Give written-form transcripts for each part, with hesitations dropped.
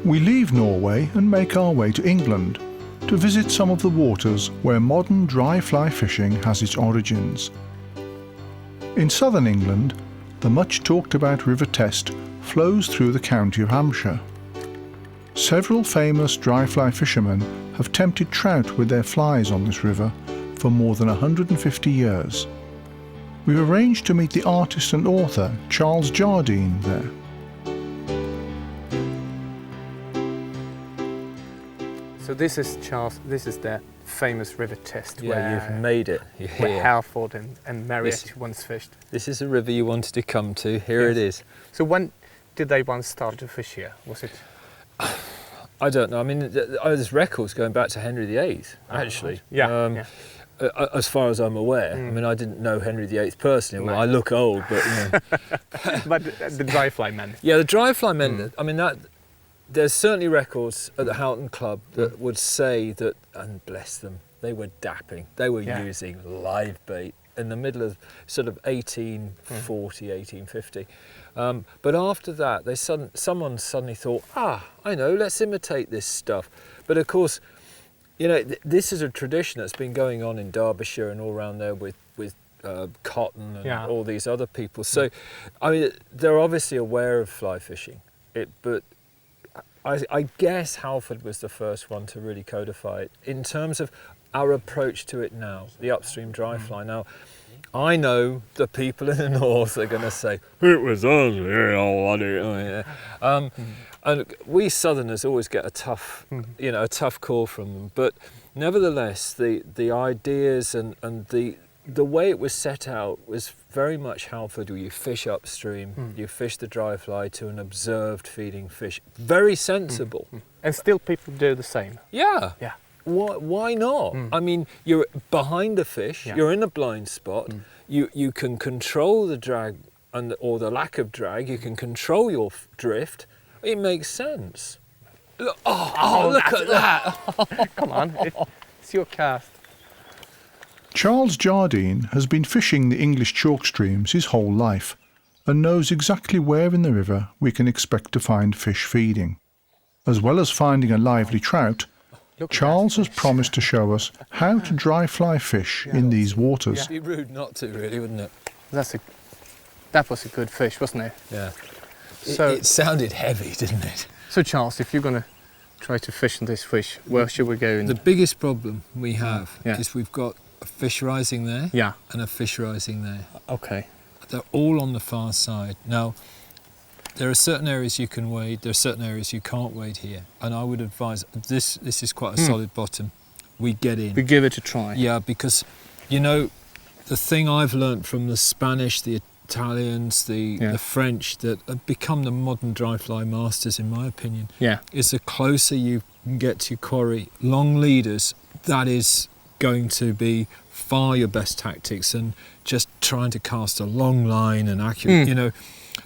We leave Norway and make our way to England to visit some of the waters where modern dry fly fishing has its origins. In southern England, the much talked about River Test flows through the county of Hampshire. Several famous dry fly fishermen have tempted trout with their flies on this river for more than 150 years. We've arranged to meet the artist and author Charles Jardine there. So this is Charles, this is the famous River Test Yeah, you've made it. You're where here. Halford and Marriott once fished. This is a river you wanted to come to. Here Yes. it is. So when did they once start to fish here? Was it? I don't know. I mean, there's records going back to Henry VIII, actually. Yeah. As far as I'm aware. I mean, I didn't know Henry VIII personally. Well, No. I look old, but you know. But the dry fly men. Yeah, the dry fly men. I mean, there's certainly records at the Houghton Club that would say that, and bless them, they were dapping. They were using live bait in the middle of sort of 1840, 1850. But after that, someone suddenly thought, I know, let's imitate this stuff. But of course, you know, this is a tradition that's been going on in Derbyshire and all around there with Cotton and all these other people. So, I mean, they're obviously aware of fly fishing. But I guess Halford was the first one to really codify it in terms of our approach to it now, the upstream dry fly. Now, I know the people in the north are going to say, it was us, and we southerners always get a tough, a tough call from them. But nevertheless, the ideas and the way it was set out was very much Halford, where you fish upstream, you fish the dry fly to an observed feeding fish. Very sensible. And still people do the same. Yeah. Yeah. Why not? I mean, you're behind the fish, you're in a blind spot, you can control the drag or the lack of drag, you can control your drift. It makes sense. Look, look at that! Come on, it's your cast. Charles Jardine has been fishing the English chalk streams his whole life and knows exactly where in the river we can expect to find fish feeding. As well as finding a lively trout, Charles has promised to show us how to dry fly fish in these waters. It'd be rude not to, really, wouldn't it? That was a good fish, wasn't it? Yeah. So it sounded heavy, didn't it? So Charles, if you're going to try to fish this fish, where should we go? The biggest problem we have is we've got a fish rising there and a fish rising there. Okay. They're all on the far side. Now, there are certain areas you can wade, there are certain areas you can't wade here. And I would advise, this is quite a solid bottom. We get in. We give it a try. Yeah, because, you know, the thing I've learnt from the Spanish, the Italians, the French, that have become the modern dry fly masters, in my opinion, is the closer you can get to quarry, long leaders, that is going to be far your best tactics than just trying to cast a long line and accurate, you know.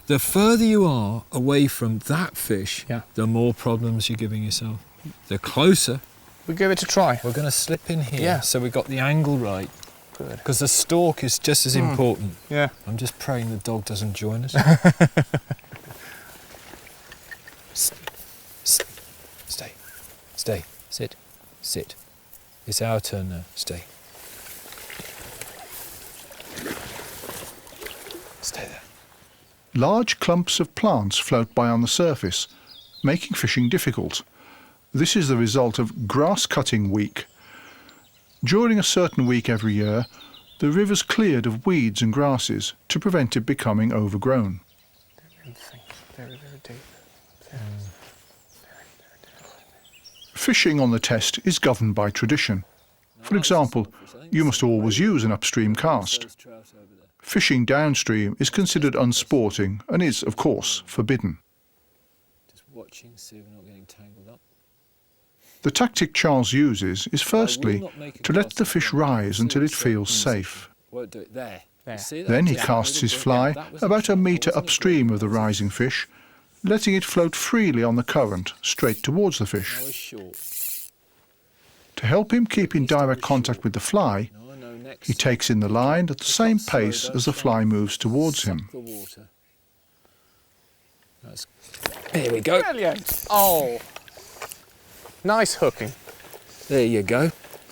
The further you are away from that fish, the more problems you're giving yourself. The closer. We'll give it a try. We're going to slip in here, so we've got the angle right. Good. Because the stalk is just as important. Yeah. I'm just praying the dog doesn't join us. Stay. Stay. Sit. Sit. It's our turn now. Stay. Stay there. Large clumps of plants float by on the surface, making fishing difficult. This is the result of grass cutting week. During a certain week every year, the river's cleared of weeds and grasses to prevent it becoming overgrown. Very, very deep. Fishing on the Test is governed by tradition. For example, you must always use an upstream cast. Fishing downstream is considered unsporting and is, of course, forbidden. Just watching, see if we're not getting tangled up. The tactic Charles uses is firstly to let the fish rise until it feels safe. Won't do it there. Then he casts his fly about a metre upstream of the rising fish, letting it float freely on the current straight towards the fish. To help him keep in direct contact with the fly, he takes in the line at the same pace as the fly moves towards him. Here we go. Brilliant. Oh. Nice hooking. There you go.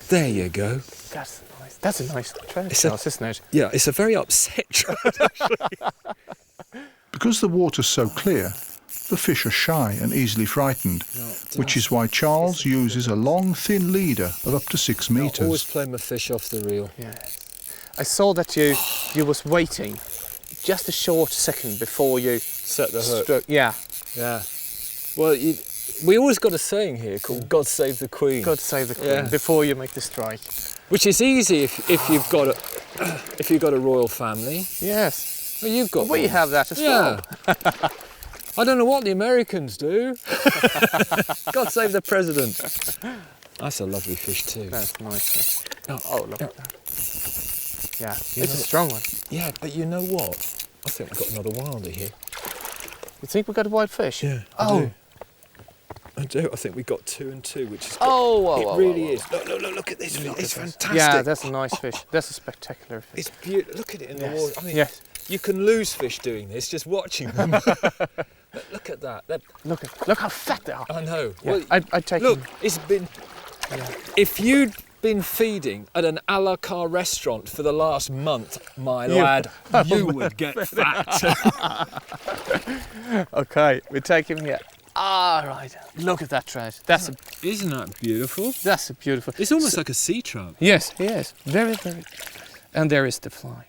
There you go. That's nice. That's a nice trout, isn't it? Yeah, it's a very upset trout, actually. Because the water's so clear, the fish are shy and easily frightened, which is why Charles uses a long, thin leader of up to 6 I metres. always play my fish off the reel. Yeah. I saw that you was waiting just a short second before you Set the hook. Yeah. Yeah. Well, we always got a saying here called "God save the Queen." God save the Queen Yeah. before you make the strike. Which is easy if you've got a royal family. Yes. Well, you've got. We one. have that as Yeah. well. I don't know what the Americans do. God save the president. That's a lovely fish too. That's nice. Oh, Look at that. Yeah, You it's a know- strong one. Yeah, but you know what? I think we've got another wilder here. You think we got a white fish? Yeah. Oh. I do. I think we got 2 and 2, which is. Oh, whoa, it whoa, really whoa, whoa. is. Look at this fish. It's fantastic. Yeah, that's a nice fish. That's a spectacular fish. It's beautiful. Look at it in the Yes. water. I mean, Yes. you can lose fish doing this just watching them. Look at that. Look how fat they are. I know. Yeah, Well, I'd take look, them. it's been. Yeah. If you'd been feeding at an a la carte restaurant for the last month, my You- lad, you would get fat. Okay, we take him here. Ah, right. Look at that trout. That's Isn't that beautiful? a beautiful. It's almost like a sea trout. Yes, yes. Very, very. And there is the fly.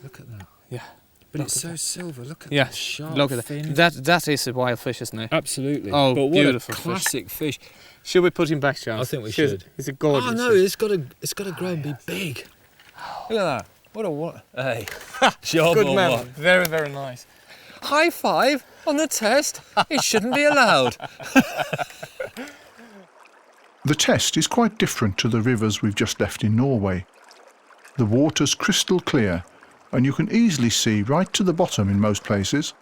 Look at that. Yeah. But Look it's at so that. silver. Look at Yeah. that sharp Look at fin. that. That is a wild fish, isn't it? Absolutely. Oh, but what beautiful a fish. classic fish. Should we put him back, Charles? I think we should. He's a gorgeous Oh no, fish. it's got to grow and be big. Look at that. What? Hey, job Good or man. what? Very, very nice. High five on the test. It shouldn't be allowed. The test is quite different to the rivers we've just left in Norway. The water's crystal clear, and you can easily see right to the bottom in most places.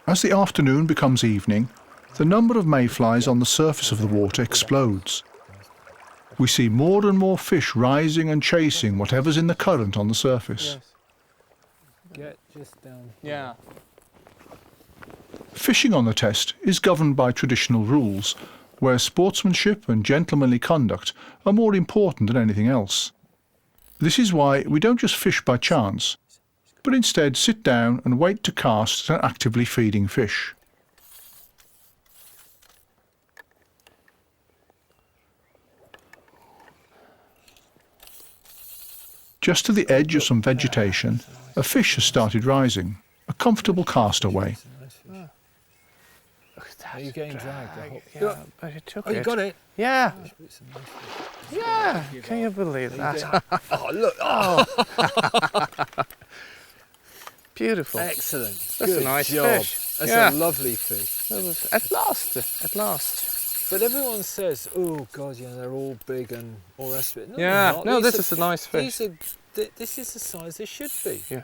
As the afternoon becomes evening, the number of mayflies on the surface of the water explodes. We see more and more fish rising and chasing whatever's in the current on the surface. Get just down. Yeah. Fishing on the test is governed by traditional rules, where sportsmanship and gentlemanly conduct are more important than anything else. This is why we don't just fish by chance, but instead sit down and wait to cast at an actively feeding fish. Just to the edge of some vegetation, a fish has started rising, a comfortable cast away. Look at that. Are you getting dragged? Yeah, but it took Oh, you got it. Yeah. Yeah. Can you believe that? Oh, look. Oh, Beautiful. excellent. That's a Good nice job. fish. That's Yeah. a lovely fish. That was, at last. But everyone says, oh God, yeah, they're all big and all the rest of it. No, Yeah. they're not. No, These this are- is a nice fish. This is the size they should be. Yeah.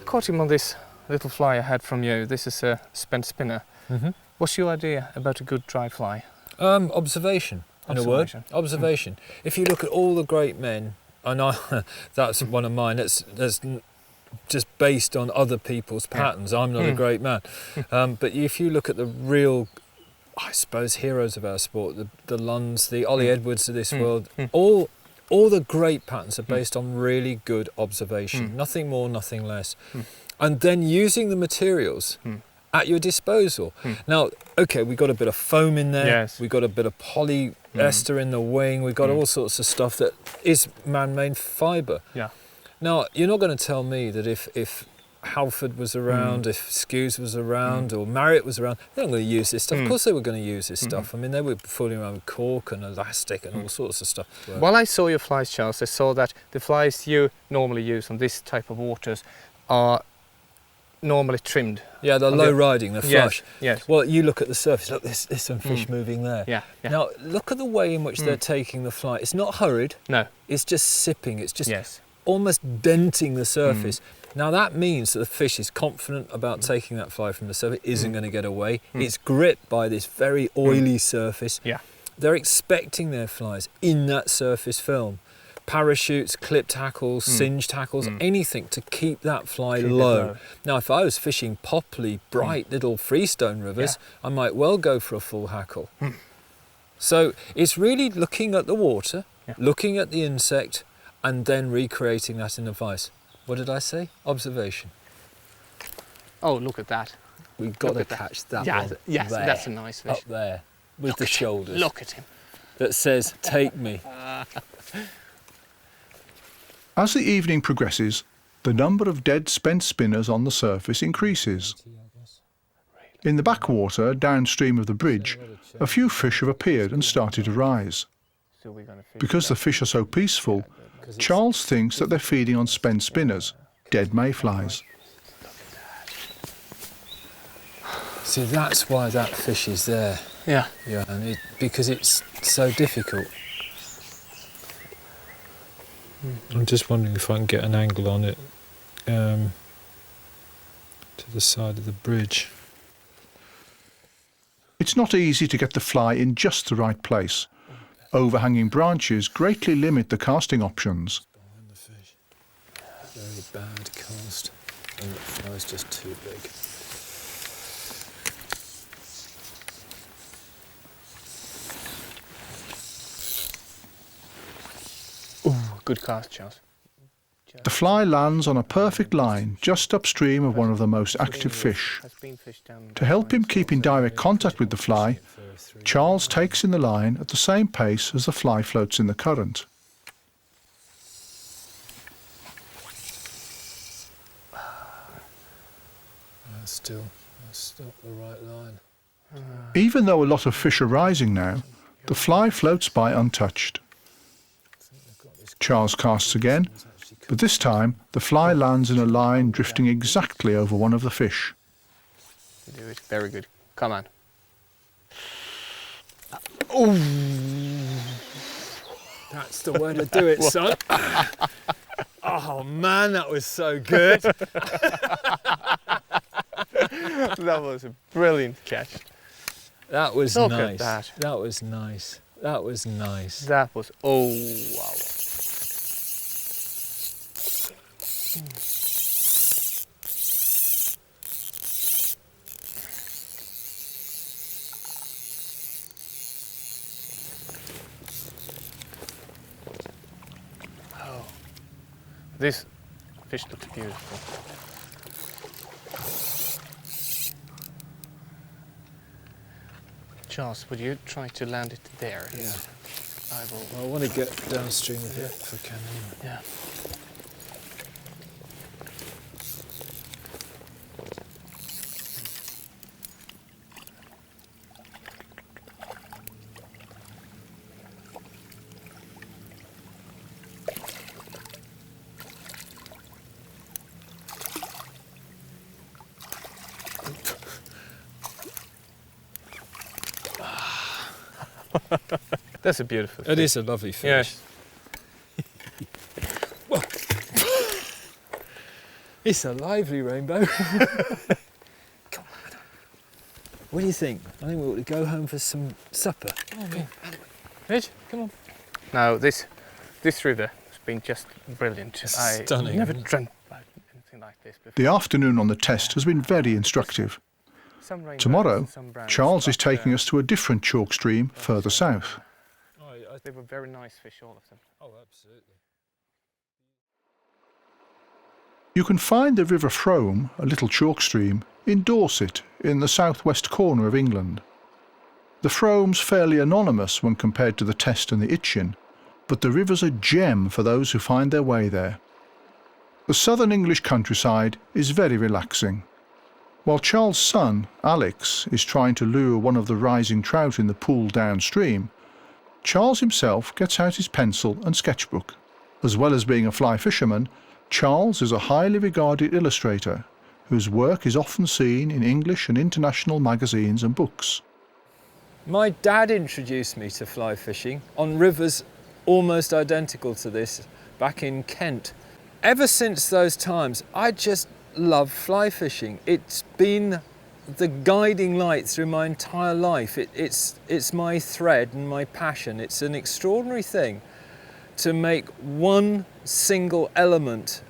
Caught him on this little fly I had from you. This is a spent spinner. Mm-hmm. What's your idea about a good dry fly? Observation, in a word. Observation. Observation. If you look at all the great men, and that's one of mine, that's just based on other people's patterns. I'm not a great man. But if you look at the real, I suppose, heroes of our sport, the Lunds, the Ollie Edwards of this world, all all the great patterns are based on really good observation, nothing more, nothing less. And then using the materials at your disposal. Now, okay, we've got a bit of foam in there, Yes. we've got a bit of polyester in the wing, we've got all sorts of stuff that is man-made fibre. Yeah. Now, you're not going to tell me that if Halford was around, if Skews was around, or Marriott was around, they're not going to use this stuff. Of course they were going to use this stuff. I mean, they were fooling around with cork and elastic and all sorts of stuff. While I saw your flies, Charles, I saw that the flies you normally use on this type of waters are normally trimmed. Yeah, they're low riding, they're flush. Yes. Well, you look at the surface, look, there's some fish moving there. Yeah. Now, look at the way in which they're taking the fly. It's not hurried, No. it's just sipping, it's just Yes. almost denting the surface. Now that means that the fish is confident about taking that fly from the surface, isn't going to get away. It's gripped by this very oily surface. Yeah. They're expecting their flies in that surface film. Parachutes, clip tackles, singe tackles, anything to keep that fly low. Now if I was fishing poppy, bright little freestone rivers, I might well go for a full hackle. So it's really looking at the water, looking at the insect, and then recreating that in a vise. What did I say? Observation. Oh, look at that. We've got to Look at catch that Yeah, one. yes, there, that's a nice fish. up there, with the shoulders. Look at him. That says, take me. As the evening progresses, the number of dead spent spinners on the surface increases. In the backwater downstream of the bridge, a few fish have appeared and started to rise. So we're gonna fish Because the fish are so peaceful, Charles thinks that they're feeding on spent spinners, dead mayflies. See, that's why that fish is there. Yeah. Yeah, and because it's so difficult. I'm just wondering if I can get an angle on it to the side of the bridge. It's not easy to get the fly in just the right place. Overhanging branches greatly limit the casting options. Behind the fish. Very bad cast. And the fly's just too big. Ooh, good cast, Charles. The fly lands on a perfect line just upstream of one of the most active fish. Has been fished down To help him keep in direct contact with the fly, Charles takes in the line at the same pace as the fly floats in the current. That's not the right line. Even though a lot of fish are rising now, the fly floats by untouched. Charles casts again, but this time the fly lands in a line drifting exactly over one of the fish. You do it. Very good. Come on. That's the way to do it, son. Oh man, that was so good. That was a brilliant catch. That was Look nice. at that. That was nice. That was nice. That was, oh wow. Oh, this fish looks beautiful. Charles, would you try to land it there? Yeah. I will. I want to get downstream a bit if I can. Yeah. That's a beautiful fish. It is a lovely fish. Yes. Well, it's a lively rainbow. Come on. What do you think? I think we ought to go home for some supper. Oh, okay. Rich, come on. Now this river has been just brilliant. Stunning. I never dreamt about anything like this before. The afternoon on the test has been very instructive. Some rainbows Tomorrow, and some browns, Charles is but, taking us to a different chalk stream further south. But they were very nice fish, all of them. Oh, absolutely. You can find the River Frome, a little chalk stream, in Dorset, in the southwest corner of England. The Frome's fairly anonymous when compared to the Test and the Itchen, but the river's a gem for those who find their way there. The southern English countryside is very relaxing. While Charles' son, Alex, is trying to lure one of the rising trout in the pool downstream, Charles himself gets out his pencil and sketchbook. As well as being a fly fisherman, Charles is a highly regarded illustrator whose work is often seen in English and international magazines and books. My dad introduced me to fly fishing on rivers almost identical to this back in Kent. Ever since those times, I just love fly fishing. It's been the guiding light through my entire life. It's my thread and my passion. It's an extraordinary thing to make one single element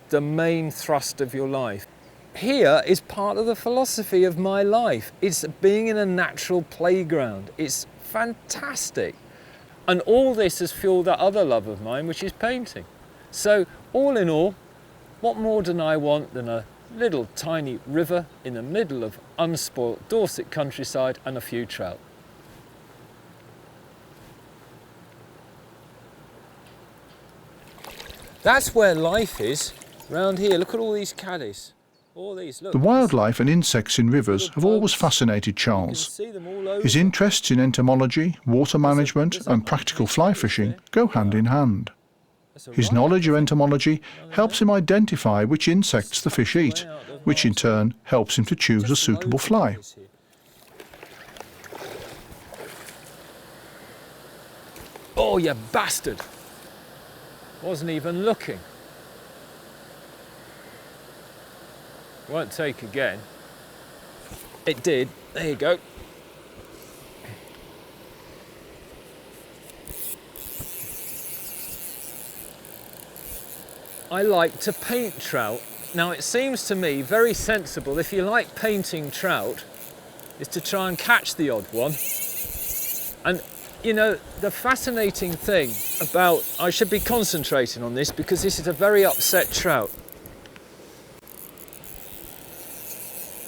the main thrust of your life. Here is part of the philosophy of my life. It's being in a natural playground. It's fantastic. And all this has fueled that other love of mine, which is painting. So all in all, what more do I want than a little tiny river in the middle of unspoilt Dorset countryside and a few trout? That's where life is, round here. Look at all these caddies. All these, look. The wildlife and insects in rivers have always fascinated Charles. His interests in entomology, water management and practical fly fishing go hand in hand. His knowledge of entomology helps him identify which insects the fish eat, which in turn helps him to choose a suitable fly. Oh, you bastard! Wasn't even looking. Won't take again. It did. There you go. I like to paint trout. Now it seems to me very sensible, if you like painting trout, is to try and catch the odd one. And you know, the fascinating thing about, I should be concentrating on this because this is a very upset trout.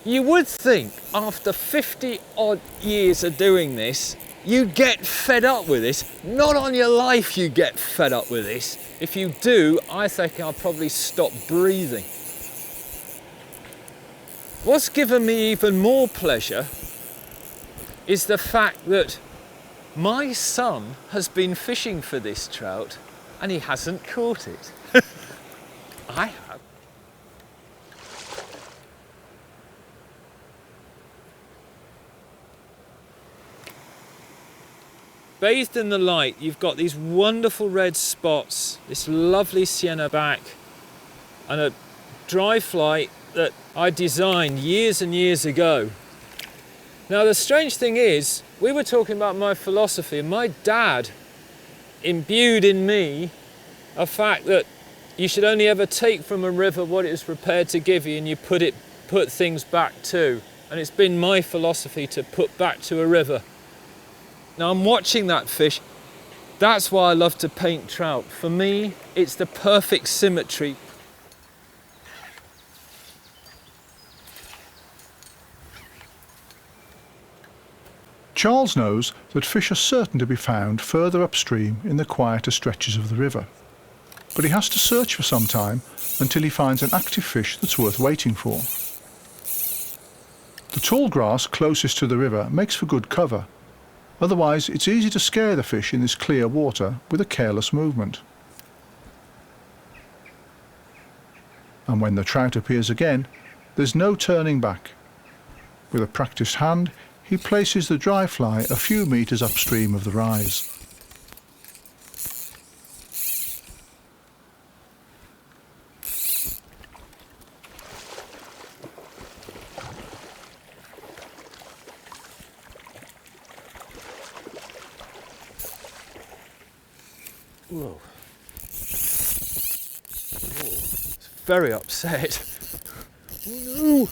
You would think after 50 odd years of doing this, you'd get fed up with this. Not on your life you get fed up with this. If you do, I think I'll probably stop breathing. What's given me even more pleasure is the fact that my son has been fishing for this trout and he hasn't caught it. I have. Bathed in the light, you've got these wonderful red spots, this lovely sienna back, and a dry fly that I designed years and years ago. Now the strange thing is, we were talking about my philosophy, and my dad imbued in me a fact that you should only ever take from a river what it is prepared to give you, and you put things back to. And it's been my philosophy to put back to a river. Now I'm watching that fish. That's why I love to paint trout. For me, it's the perfect symmetry. Charles knows that fish are certain to be found further upstream in the quieter stretches of the river. But he has to search for some time until he finds an active fish that's worth waiting for. The tall grass closest to the river makes for good cover. Otherwise, it's easy to scare the fish in this clear water with a careless movement. And when the trout appears again, there's no turning back. With a practised hand, he places the dry fly a few metres upstream of the rise. Whoa. Oh, it's very upset. Oh no!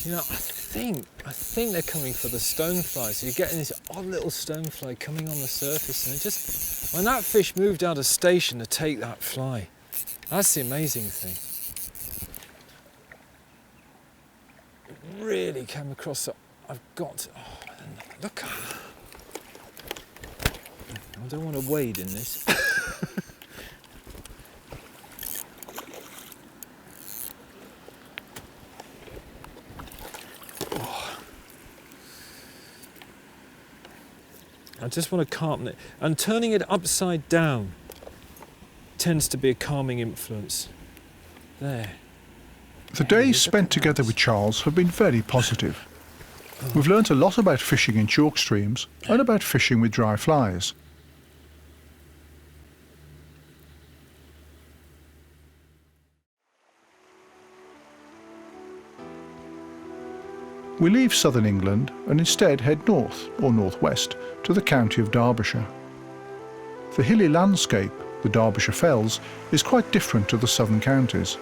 You know, I think they're coming for the stonefly. So you're getting this odd little stonefly coming on the surface, and it just, when that fish moved out of station to take that fly, that's the amazing thing. It really came across. I've got to, look. I don't want to wade in this. I just want to calm it. And turning it upside down tends to be a calming influence. There. The days spent together with Charles have been very positive. We've learnt a lot about fishing in chalk streams and about fishing with dry flies. We leave southern England and instead head north or northwest to the county of Derbyshire. The hilly landscape, the Derbyshire Fells, is quite different to the southern counties.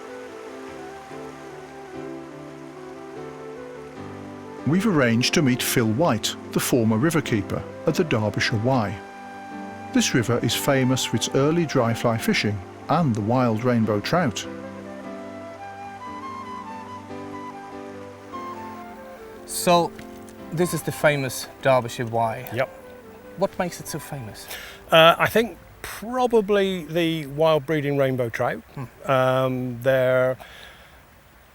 We've arranged to meet Phil White, the former riverkeeper, at the Derbyshire Wye. This river is famous for its early dry fly fishing and the wild rainbow trout. So, this is the famous Derbyshire Wye. Yep. What makes it so famous? I think probably the wild breeding rainbow trout. They're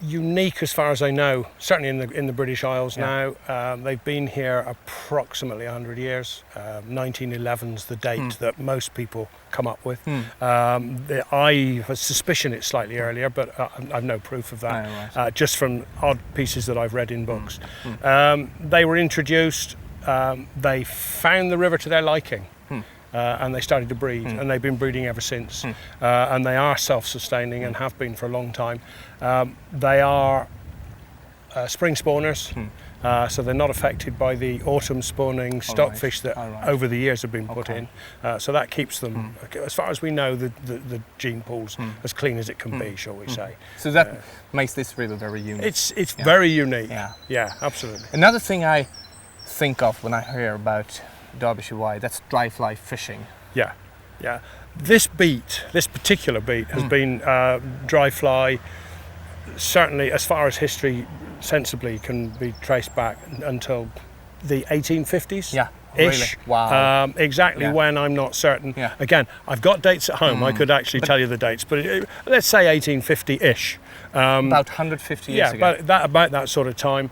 unique as far as I know, certainly in the British Isles now. They've been here approximately 100 years. 1911's the date that most people come up with. I have a suspicion it's slightly earlier, but I've no proof of that, right. just from odd pieces that I've read in books. They were introduced, they found the river to their liking. And they started to breed, and they've been breeding ever since. And they are self-sustaining and have been for a long time. They are spring spawners, so they're not affected by the autumn spawning stockfish that over the years have been put in. So that keeps them, as far as we know, the gene pool's as clean as it can be, shall we say. So that makes this river very unique. It's very unique. Yeah, absolutely. Another thing I think of when I hear about Derbyshire Wye, that's dry fly fishing. Yeah. This particular beat has been dry fly, certainly as far as history sensibly can be traced back until the 1850s. Yeah. Ish. Really? Wow. Exactly when, I'm not certain. Yeah. Again, I've got dates at home. I could actually tell you the dates, but let's say 1850-ish. About 150 years ago. About that sort of time.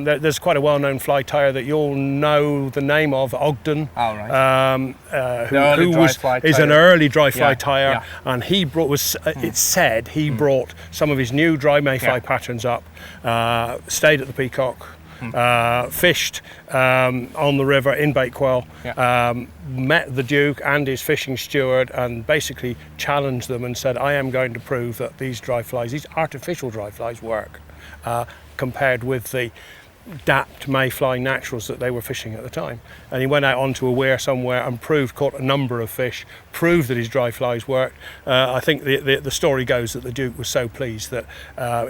There's quite a well-known fly tyer that you'll know the name of, Ogden. Who is an early dry fly tyer, and he brought it's said he brought some of his new dry mayfly patterns up, stayed at the Peacock. Fished on the river in Bakewell, met the Duke and his fishing steward, and basically challenged them and said, I am going to prove that these dry flies, these artificial dry flies, work compared with the dapped mayfly naturals that they were fishing at the time. And he went out onto a weir somewhere and caught a number of fish, proved that his dry flies worked. I think the story goes that the Duke was so pleased that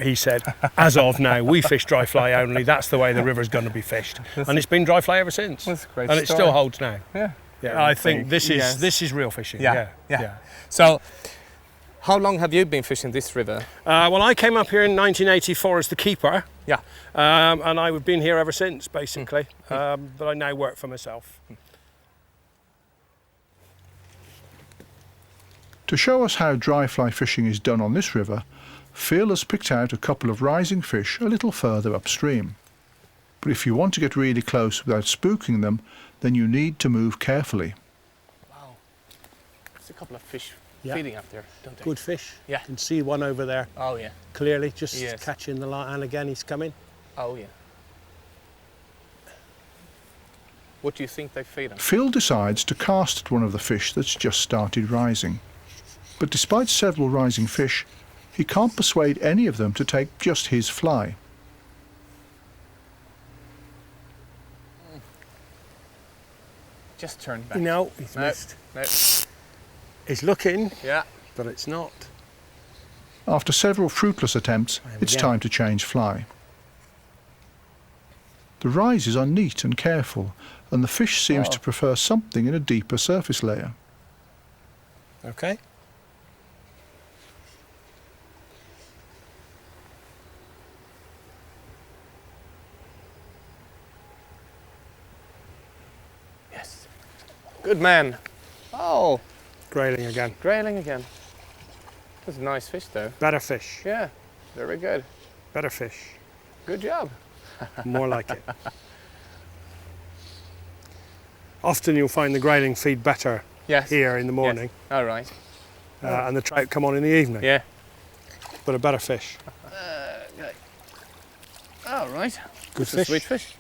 he said, as of now, we fish dry fly only, that's the way the river's going to be fished. And it's been dry fly ever since. That's a great and it story. still holds now. Yeah. I think this is real fishing. Yeah. So, how long have you been fishing this river? Well, I came up here in 1984 as the keeper. Yeah. And I've been here ever since, basically. But I now work for myself. To show us how dry fly fishing is done on this river, Phil has picked out a couple of rising fish a little further upstream. But if you want to get really close without spooking them, then you need to move carefully. Wow. There's a couple of fish feeding up there, don't they? Good fish. Yeah. You can see one over there. Oh yeah. Clearly, just catching the line, and again he's coming. Oh yeah. What do you think they feed on? Phil decides to cast at one of the fish that's just started rising. But despite several rising fish, he can't persuade any of them to take just his fly. Just turn back. No, he's missed. No. He's looking, Yeah. but it's not. After several fruitless attempts, it's time to change fly. The rises are neat and careful, and the fish seems to prefer something in a deeper surface layer. Okay. Yes. Good man. Oh, Grayling again. grayling again. That's a nice fish though. Better fish. Yeah, very good. Better fish. Good job. More like it. Often you'll find the grayling feed better Yes. here in the morning, All right. and the trout come on in the evening. Yeah. But a better fish. All right. Good That's a fish. sweet fish.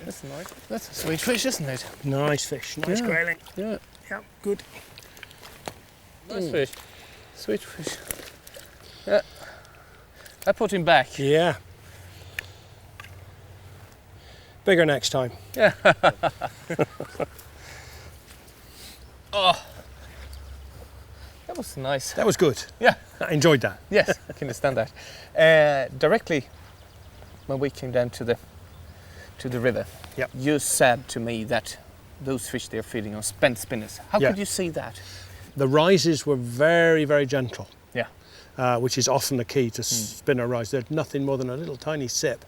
That's nice. That's a sweet fish, isn't it? Nice fish. Nice Yeah. grayling. Yeah. Yeah, good. Nice fish. Sweet fish. Yeah. I put him back. Yeah. Bigger next time. Oh. That was nice. That was good. Yeah. I enjoyed that. Yes, I can understand that. Directly when we came down to the river, Yep. you said to me that those fish they're feeding on spent spinners. How Yeah. could you see that? The rises were very, very gentle, Yeah. which is often the key to spinner rise. There's nothing more than a little tiny sip.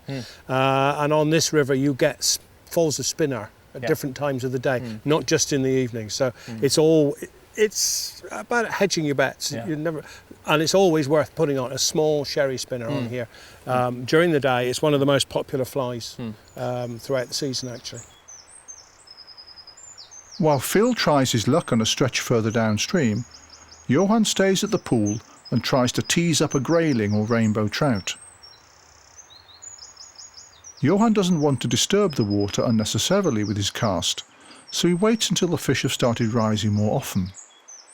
And on this river, you get falls of spinner at Yeah. different times of the day, not just in the evening. So it's about hedging your bets. Yeah. And it's always worth putting on a small sherry spinner on here. During the day, it's one of the most popular flies throughout the season, actually. While Phil tries his luck on a stretch further downstream, Johan stays at the pool and tries to tease up a grayling or rainbow trout. Johan doesn't want to disturb the water unnecessarily with his cast, so he waits until the fish have started rising more often.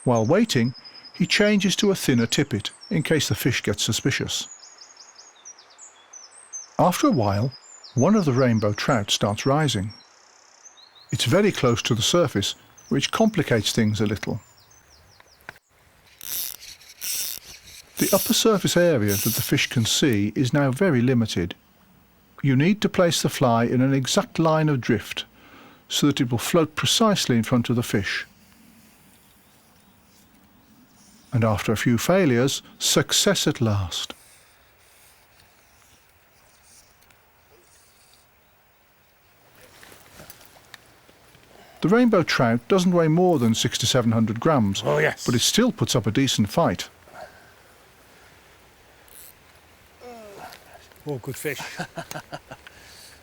While waiting, he changes to a thinner tippet in case the fish gets suspicious. After a while, one of the rainbow trout starts rising. It's very close to the surface, which complicates things a little. The upper surface area that the fish can see is now very limited. You need to place the fly in an exact line of drift so that it will float precisely in front of the fish. And after a few failures, success at last. The rainbow trout doesn't weigh more than 600 to 700 grams, Oh, yes. but it still puts up a decent fight. Oh, good fish.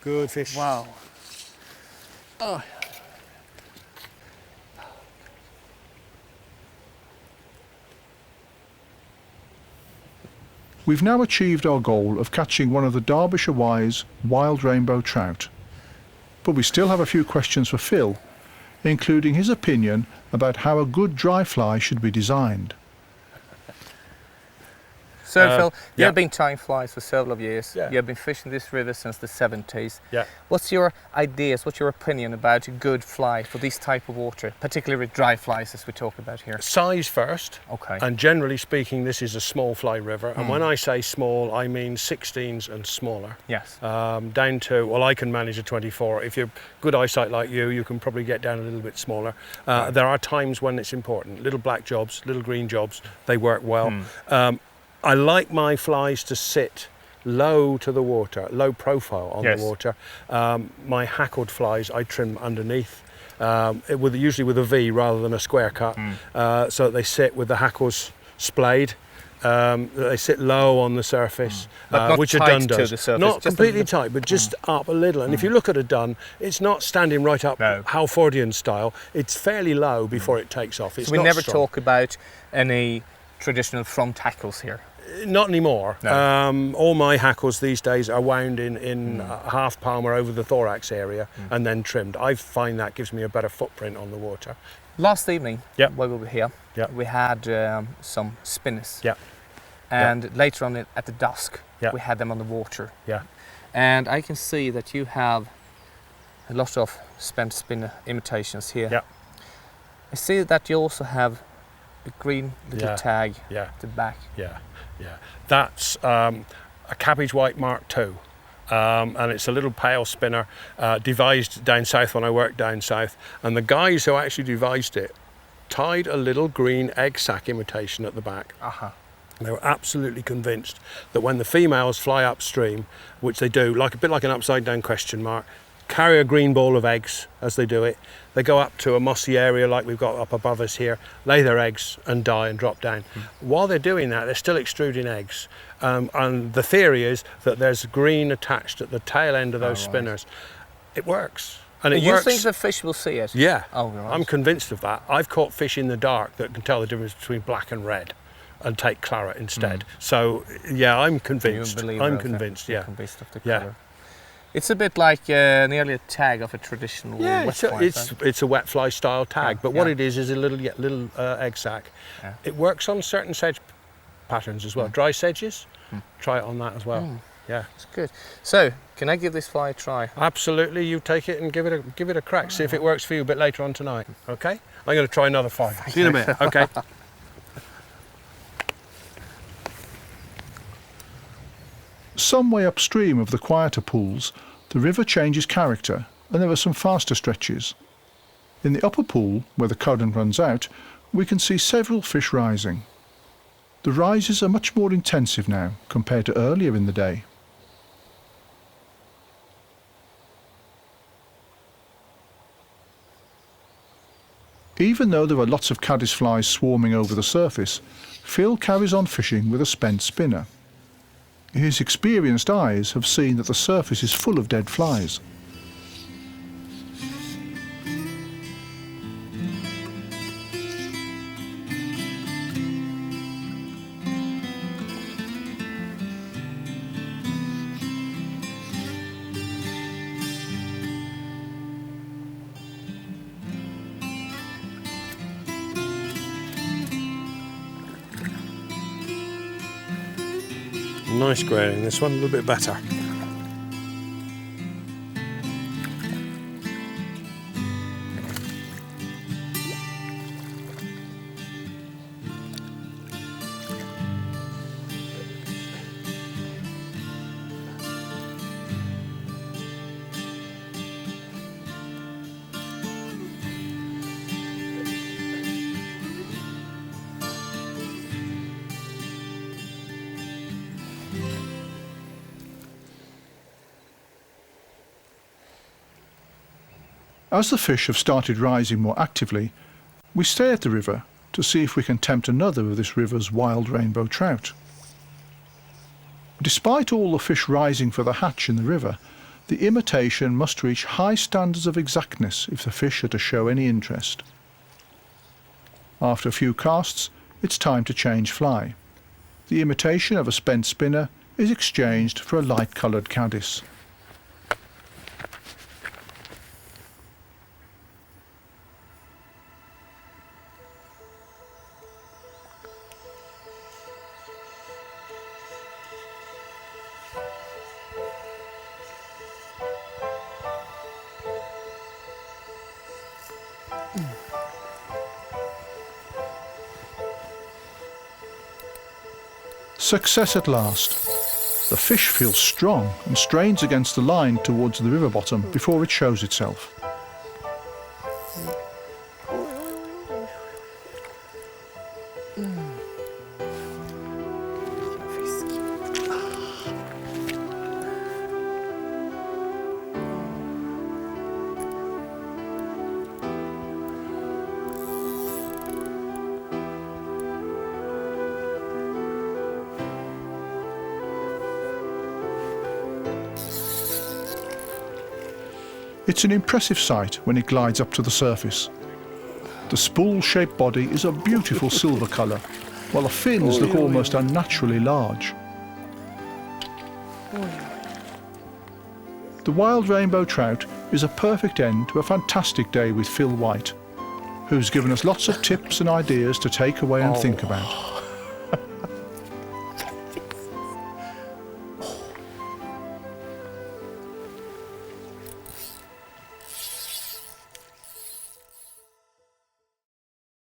Good fish. Wow. Oh. We've now achieved our goal of catching one of the Derbyshire Wye's wild rainbow trout. But we still have a few questions for Phil, including his opinion about how a good dry fly should be designed. So Phil, yeah. you've been tying flies for several years. Yeah. You've been fishing this river since the 70s. Yeah. What's your ideas, what's your opinion about a good fly for this type of water, particularly with dry flies as we talk about here? Size first. Okay. And generally speaking, this is a small fly river. And when I say small, I mean 16s and smaller. Yes. Down to, well, I can manage a 24. If you're good eyesight like you can probably get down a little bit smaller. There are times when it's important. Little black jobs, little green jobs, they work well. I like my flies to sit low to the water, low profile on Yes. the water. My hackled flies I trim underneath, usually with a V rather than a square cut, so that they sit with the hackles splayed. They sit low on the surface, But not which a tight dun to does. the surface, Not just a completely little- tight, but just up a little. And if you look at a dun, it's not standing right up No. Halfordian style. It's fairly low before it takes off. It's So we not never strong. talk about any traditional front hackles here. Not anymore. No. All my hackles these days are wound in half palm or over the thorax area and then trimmed. I find that gives me a better footprint on the water. Last evening, Yep. while we were here, Yep. we had some spinners. Yeah. And later on at the dusk, Yeah. we had them on the water. Yeah. And I can see that you have a lot of spent spinner imitations here. Yeah. I see that you also have a green little Yeah. tag Yeah. at the back. Yeah. That's a cabbage white Mark II. and it's a little pail spinner devised down south when I worked down south, and the guys who actually devised it tied a little green egg sac imitation at the back. They were absolutely convinced that when the females fly upstream, which they do, like a bit like an upside down question mark, carry a green ball of eggs as they do it. They go up to a mossy area like we've got up above us here, lay their eggs and die and drop down. While they're doing that, they're still extruding eggs. And the theory is that there's green attached at the tail end of those spinners. It works. And it works. You think the fish will see it? Yeah, oh, right. I'm convinced of that. I've caught fish in the dark that can tell the difference between black and red and take claret instead. So, yeah, I'm convinced. I'm convinced, yeah. Convinced of the colour. It's a bit like nearly a tag of a traditional wet fly. It's a wet fly style tag, but what it is a little egg sac. Yeah. It works on certain sedge patterns as well. Dry sedges, try it on that as well. Yeah, it's good. So, can I give this fly a try? Absolutely. You take it and give it a crack. See if it works for you a bit later on tonight. Okay? I'm going to try another fly. See you in a minute. Okay. Some way upstream of the quieter pools, the river changes character and there are some faster stretches. In the upper pool, where the current runs out, we can see several fish rising. The rises are much more intensive now compared to earlier in the day. Even though there are lots of caddisflies swarming over the surface, Phil carries on fishing with a spent spinner. His experienced eyes have seen that the surface is full of dead flies. Nice grayling, this one a little bit better. As the fish have started rising more actively, we stay at the river to see if we can tempt another of this river's wild rainbow trout. Despite all the fish rising for the hatch in the river, the imitation must reach high standards of exactness if the fish are to show any interest. After a few casts, it's time to change fly. The imitation of a spent spinner is exchanged for a light-coloured caddis. Success at last. The fish feels strong and strains against the line towards the river bottom before it shows itself. It's an impressive sight when it glides up to the surface. The spool-shaped body is a beautiful silver colour, while the fins look almost unnaturally large. The wild rainbow trout is a perfect end to a fantastic day with Phil White, who's given us lots of tips and ideas to take away and think about.